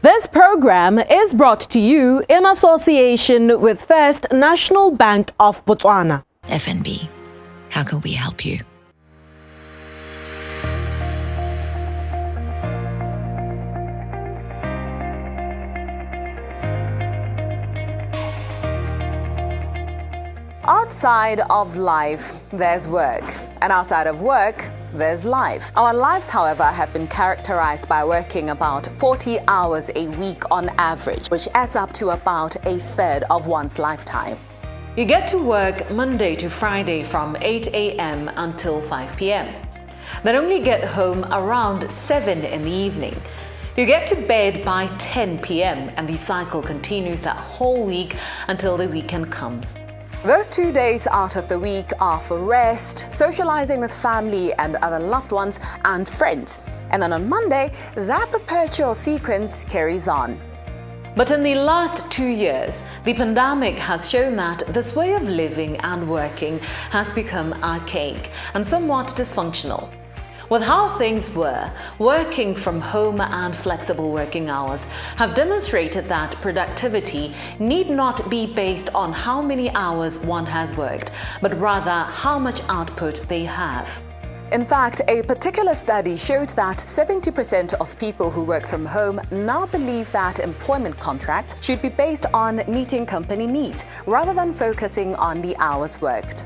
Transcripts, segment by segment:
This program is brought to you in association with First National Bank of Botswana. FNB, how can we help you? Outside of life, there's work. And outside of work, there's life. Our lives, however, have been characterized by working about 40 hours a week on average, which adds up to about a third of one's lifetime. You get to work Monday to Friday from 8 a.m. until 5 p.m. Then only get home around 7 in the evening. You get to bed by 10 p.m. and the cycle continues that whole week until the weekend comes. Those 2 days out of the week are for rest, socializing with family and other loved ones and friends. And then on Monday, that perpetual sequence carries on. But in the last 2 years, the pandemic has shown that this way of living and working has become archaic and somewhat dysfunctional. With how things were, working from home and flexible working hours have demonstrated that productivity need not be based on how many hours one has worked, but rather how much output they have. In fact, a particular study showed that 70% of people who work from home now believe that employment contracts should be based on meeting company needs rather than focusing on the hours worked.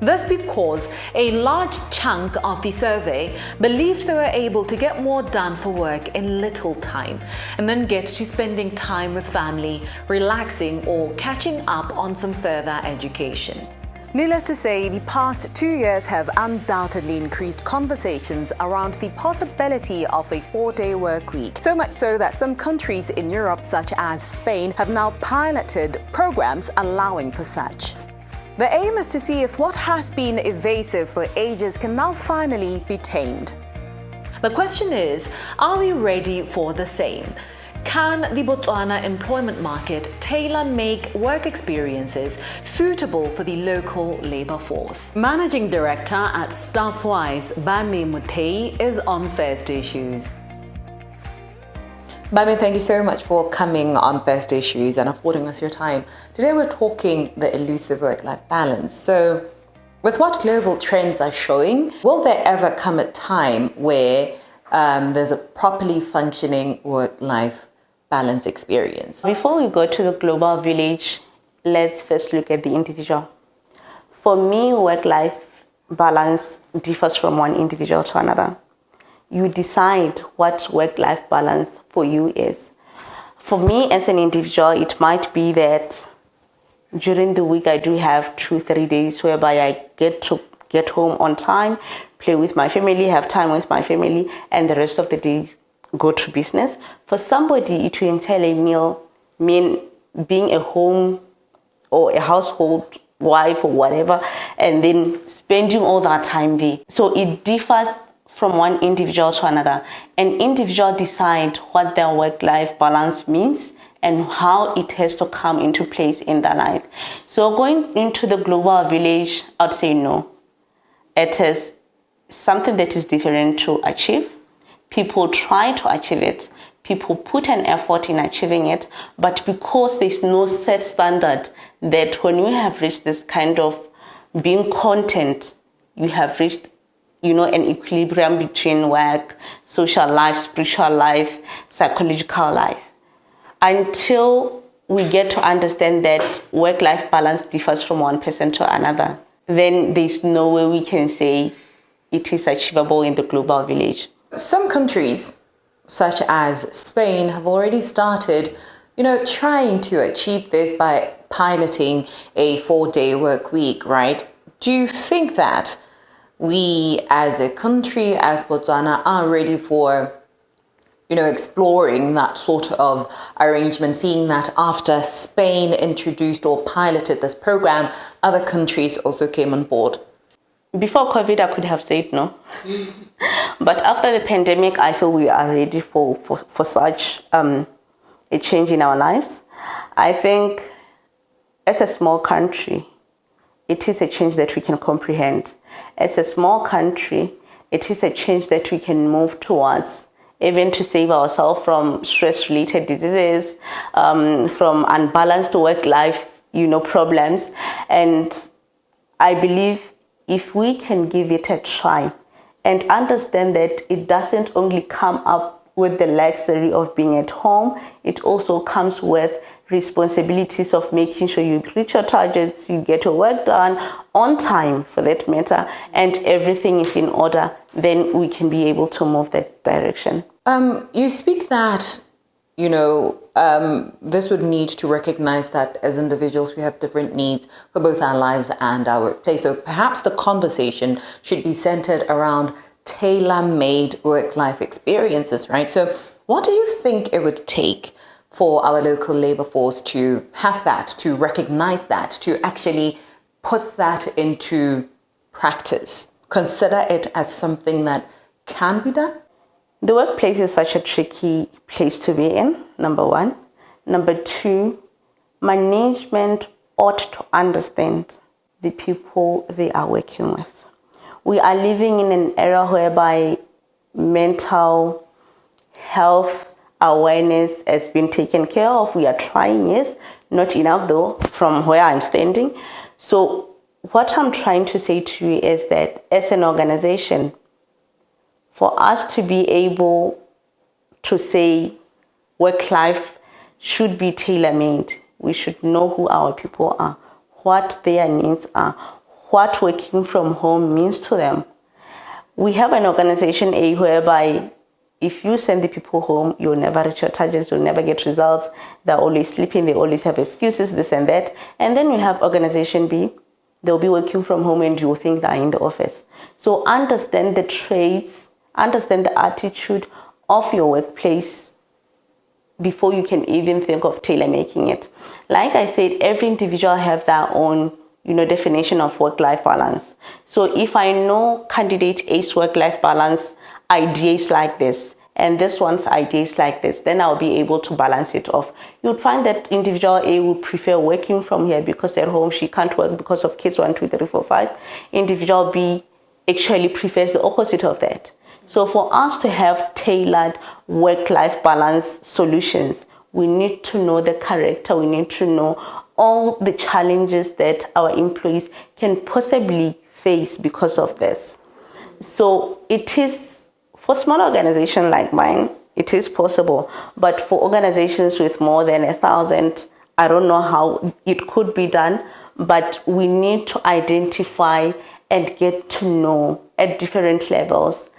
This because a large chunk of the survey believed they were able to get more done for work in little time and then get to spending time with family, relaxing or catching up on some further education. Needless to say, the past 2 years have undoubtedly increased conversations around the possibility of a 4-day work week. So much so that some countries in Europe, such as Spain, have now piloted programs allowing for such. The aim is to see if what has been evasive for ages can now finally be tamed. The question is, are we ready for the same? Can the Botswana employment market tailor-make work experiences suitable for the local labor force? Managing Director at Staffwise, Bami Mutei, is on First Issues. Bami, thank you so much for coming on First Issues and affording us your time. Today we're talking the elusive work-life balance. So, with what global trends are showing, will there ever come a time where there's a properly functioning work-life balance experience? Before we go to the global village, let's first look at the individual. For me, work-life balance differs from one individual to another. You decide what work-life balance for you is. For me as an individual, it might be that during the week I do have 2-3 days whereby I get to get home on time, play with my family, have time with my family, and the rest of the day go to business. For somebody, it will entirely mean being a home or a household wife or whatever, and then spending all that time there. So it differs from one individual to another. An individual decide what their work-life balance means and how it has to come into place in their life. So going into the global village, I'd say no. It is something that is different to achieve. People try to achieve it. People put an effort in achieving it. But because there's no set standard that when you have reached this kind of being content, you have reached an equilibrium between work, social life, spiritual life, psychological life. Until we get to understand that work-life balance differs from one person to another, then there's no way we can say it is achievable in the global village. Some countries, such as Spain, have already started, trying to achieve this by piloting a 4-day work week, right? Do you think that we as a country, as Botswana, are ready for, exploring that sort of arrangement, seeing that after Spain introduced or piloted this program, other countries also came on board? Before COVID, I could have said no. But after the pandemic, I feel we are ready for such a change in our lives. I think as a small country, it is a change that we can comprehend. As a small country, it is a change that we can move towards even to save ourselves from stress-related diseases, from unbalanced work-life, problems. And I believe if we can give it a try and understand that it doesn't only come up with the luxury of being at home, it also comes with responsibilities of making sure you reach your targets, you get your work done on time for that matter, and everything is in order, then we can be able to move that direction. You speak that, this would need to recognize that as individuals, we have different needs for both our lives and our workplace. So perhaps the conversation should be centered around tailor-made work-life experiences, right? So what do you think it would take for our local labor force to have that, to recognize that, to actually put that into practice, consider it as something that can be done? The workplace is such a tricky place to be in, number one. Number two, management ought to understand the people they are working with. We are living in an era whereby mental health awareness has been taken care of. We are trying, yes, not enough though, from where I'm standing. So what I'm trying to say to you is that as an organization, for us to be able to say work-life should be tailor-made, we should know who our people are, what their needs are, what working from home means to them. We have an organization A whereby if you send the people home, you'll never reach your targets, you'll never get results. They're always sleeping, they always have excuses, this and that. And then we have organization B, they'll be working from home and you'll think they're in the office. So understand the traits, understand the attitude of your workplace before you can even think of tailor-making it. Like I said, every individual have their own definition of work-life balance. So if I know candidate A's work-life balance idea is like this, and this one's idea is like this, then I'll be able to balance it off. You'd find that individual A would prefer working from here because at home she can't work because of kids 1, 2, 3, 4, 5. Individual B actually prefers the opposite of that. So for us to have tailored work-life balance solutions, we need to know the character, we need to know all the challenges that our employees can possibly face because of this. So it is, for small organizations like mine, it is possible. But for organizations with more than 1,000, I don't know how it could be done, but we need to identify and get to know at different levels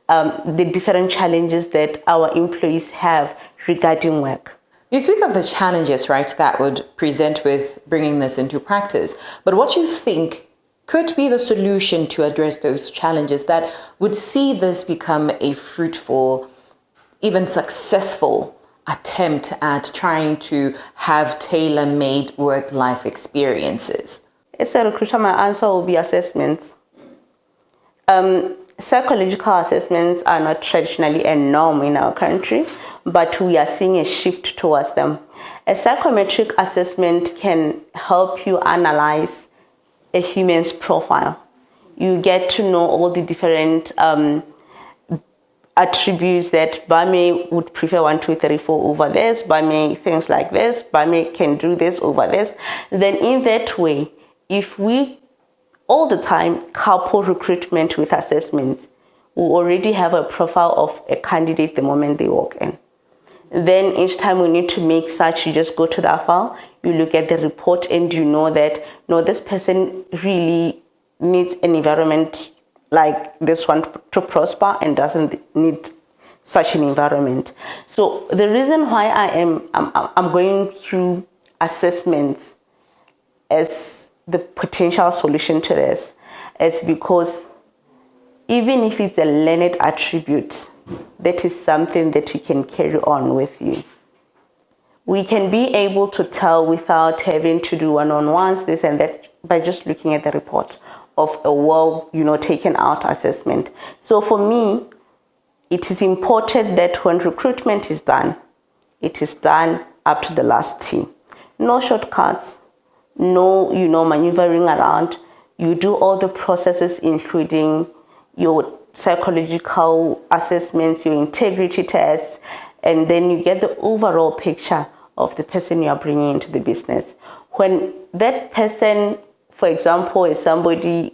the different challenges that our employees have regarding work. You speak of the challenges, right, that would present with bringing this into practice. But what do you think could be the solution to address those challenges that would see this become a fruitful, even successful attempt at trying to have tailor-made work-life experiences? As a recruiter, my answer will be assessments. Psychological assessments are not traditionally a norm in our country, but we are seeing a shift towards them. A psychometric assessment can help you analyze a human's profile. You get to know all the different attributes that Bame would prefer 1, 2, 3, 4 over this, Bame things like this, Bame can do this over this. Then in that way, if we all the time couple recruitment with assessments, we already have a profile of a candidate the moment they walk in. Then each time we need to make such, you just go to that file, you look at the report and you know that, no, this person really needs an environment like this one to prosper and doesn't need such an environment. So the reason why I'm going through assessments as the potential solution to this is because even if it's a learned attribute, that is something that you can carry on with you. We can be able to tell without having to do one-on-ones, this and that, by just looking at the report of a well, taken out assessment. So for me, it is important that when recruitment is done, it is done up to the last T. No shortcuts, no, maneuvering around. You do all the processes, including your psychological assessments, your integrity tests, and then you get the overall picture of the person you are bringing into the business. When that person, for example, is somebody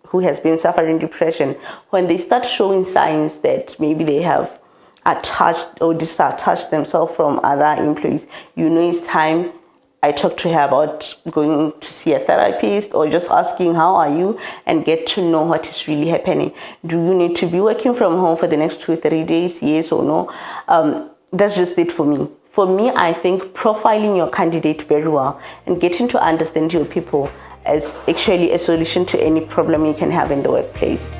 who has been suffering depression, when they start showing signs that maybe they have attached or disattached themselves from other employees, you know it's time. I talk to her about going to see a therapist or just asking how are you and get to know what is really happening. Do you need to be working from home for the next 2-3 days? Yes or no? That's just it for me. For me, I think profiling your candidate very well and getting to understand your people is actually a solution to any problem you can have in the workplace.